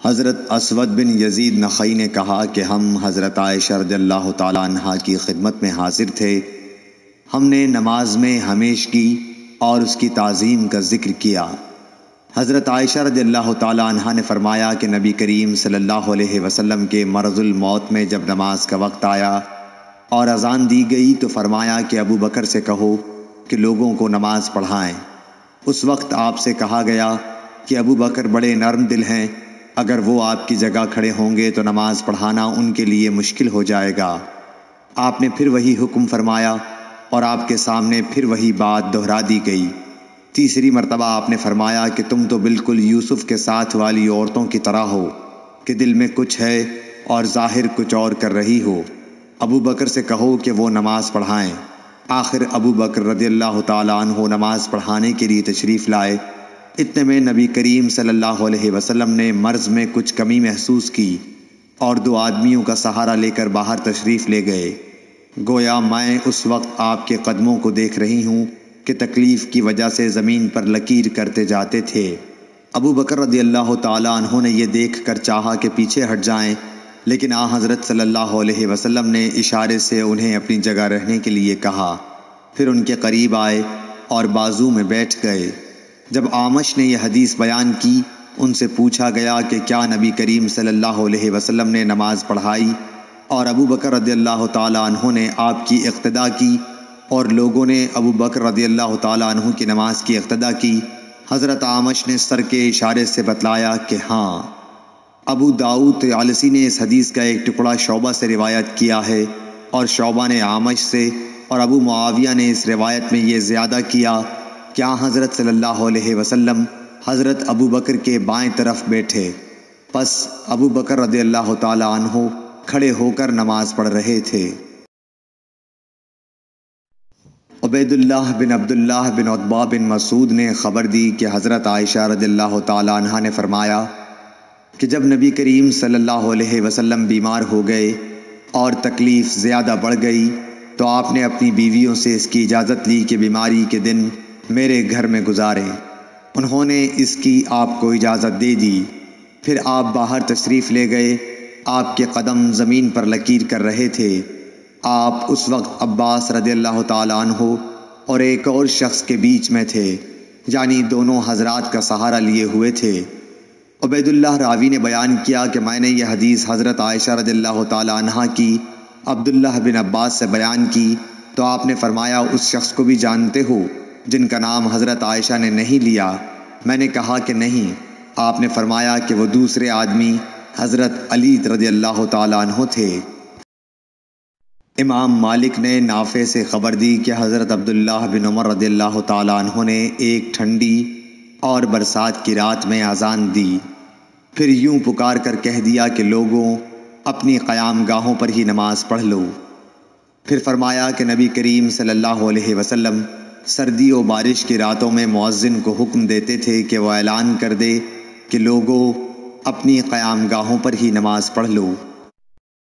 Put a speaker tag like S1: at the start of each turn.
S1: حضرت اسود بن یزید نخعی نے کہا کہ ہم حضرت عائشہ رضی اللہ تعالیٰ عنہا کی خدمت میں حاضر تھے۔ ہم نے نماز میں ہمیشگی اور اس کی تعظیم کا ذکر کیا۔ حضرت عائشہ رضی اللہ تعالیٰ عنہا نے فرمایا کہ نبی کریم صلی اللہ علیہ وسلم کے مرض الموت میں جب نماز کا وقت آیا اور اذان دی گئی تو فرمایا کہ ابو بکر سے کہو کہ لوگوں کو نماز پڑھائیں۔ اس وقت آپ سے کہا گیا کہ ابو بکر بڑے نرم دل ہیں، اگر وہ آپ کی جگہ کھڑے ہوں گے تو نماز پڑھانا ان کے لیے مشکل ہو جائے گا۔ آپ نے پھر وہی حکم فرمایا اور آپ کے سامنے پھر وہی بات دہرا دی گئی۔ تیسری مرتبہ آپ نے فرمایا کہ تم تو بالکل یوسف کے ساتھ والی عورتوں کی طرح ہو کہ دل میں کچھ ہے اور ظاہر کچھ اور کر رہی ہو۔ ابو بکر سے کہو کہ وہ نماز پڑھائیں۔ آخر ابو بکر رضی اللہ تعالیٰ عنہ نماز پڑھانے کے لیے تشریف لائے۔ اتنے میں نبی کریم صلی اللہ علیہ وسلم نے مرض میں کچھ کمی محسوس کی اور 2 آدمیوں کا سہارا لے کر باہر تشریف لے گئے۔ گویا میں اس وقت آپ کے قدموں کو دیکھ رہی ہوں کہ تکلیف کی وجہ سے زمین پر لکیر کرتے جاتے تھے۔ ابو بکر رضی اللہ تعالیٰ عنہ نے یہ دیکھ کر چاہا کہ پیچھے ہٹ جائیں، لیکن حضرت صلی اللہ علیہ وسلم نے اشارے سے انہیں اپنی جگہ رہنے کے لیے کہا۔ پھر ان کے قریب آئے اور بازو میں بیٹھ گئے۔ جب اعمش نے یہ حدیث بیان کی، ان سے پوچھا گیا کہ کیا نبی کریم صلی اللہ علیہ وسلم نے نماز پڑھائی اور ابو بکر رضی اللہ تعالیٰ عنہ نے آپ کی اقتدا کی اور لوگوں نے ابو بکر رضی اللہ تعالیٰ عنہ کی نماز کی اقتدا کی؟ حضرت اعمش نے سر کے اشارے سے بتلایا کہ ہاں۔ ابو داؤد طیالسی نے اس حدیث کا ایک ٹکڑا شعبہ سے روایت کیا ہے اور شعبہ نے اعمش سے، اور ابو معاویہ نے اس روایت میں یہ زیادہ کیا کہ حضرت صلی اللہ علیہ وسلم حضرت ابو بکر کے بائیں طرف بیٹھے، پس ابو بکر رضی اللہ تعالیٰ عنہ کھڑے ہو کر نماز پڑھ رہے تھے۔ عبید اللہ بن عبداللہ بن عتبہ بن مسعود نے خبر دی کہ حضرت عائشہ رضی اللہ تعالیٰ عنہا نے فرمایا کہ جب نبی کریم صلی اللہ علیہ وسلم بیمار ہو گئے اور تکلیف زیادہ بڑھ گئی تو آپ نے اپنی بیویوں سے اس کی اجازت لی کہ بیماری کے دن میرے گھر میں گزاریں۔ انہوں نے اس کی آپ کو اجازت دے دی۔ پھر آپ باہر تشریف لے گئے۔ آپ کے قدم زمین پر لکیر کر رہے تھے۔ آپ اس وقت عباس رضی اللہ تعالیٰ عنہ اور ایک اور شخص کے بیچ میں تھے، یعنی دونوں حضرات کا سہارا لیے ہوئے تھے۔ عبید اللہ راوی نے بیان کیا کہ میں نے یہ حدیث حضرت عائشہ رضی اللہ تعالیٰ عنہا کی عبداللہ بن عباس سے بیان کی تو آپ نے فرمایا اس شخص کو بھی جانتے ہو جن کا نام حضرت عائشہ نے نہیں لیا؟ میں نے کہا کہ نہیں۔ آپ نے فرمایا کہ وہ دوسرے آدمی حضرت علی رضی اللہ تعالیٰ عنہ تھے۔ امام مالک نے نافع سے خبر دی کہ حضرت عبداللہ بن عمر رضی اللہ تعالیٰ عنہ نے ایک ٹھنڈی اور برسات کی رات میں اذان دی، پھر یوں پکار کر کہہ دیا کہ لوگوں اپنی قیام گاہوں پر ہی نماز پڑھ لو۔ پھر فرمایا کہ نبی کریم صلی اللہ علیہ وسلم سردی و بارش کی راتوں میں مؤذن کو حکم دیتے تھے کہ وہ اعلان کر دے کہ لوگوں اپنی قیام گاہوں پر ہی نماز پڑھ لو۔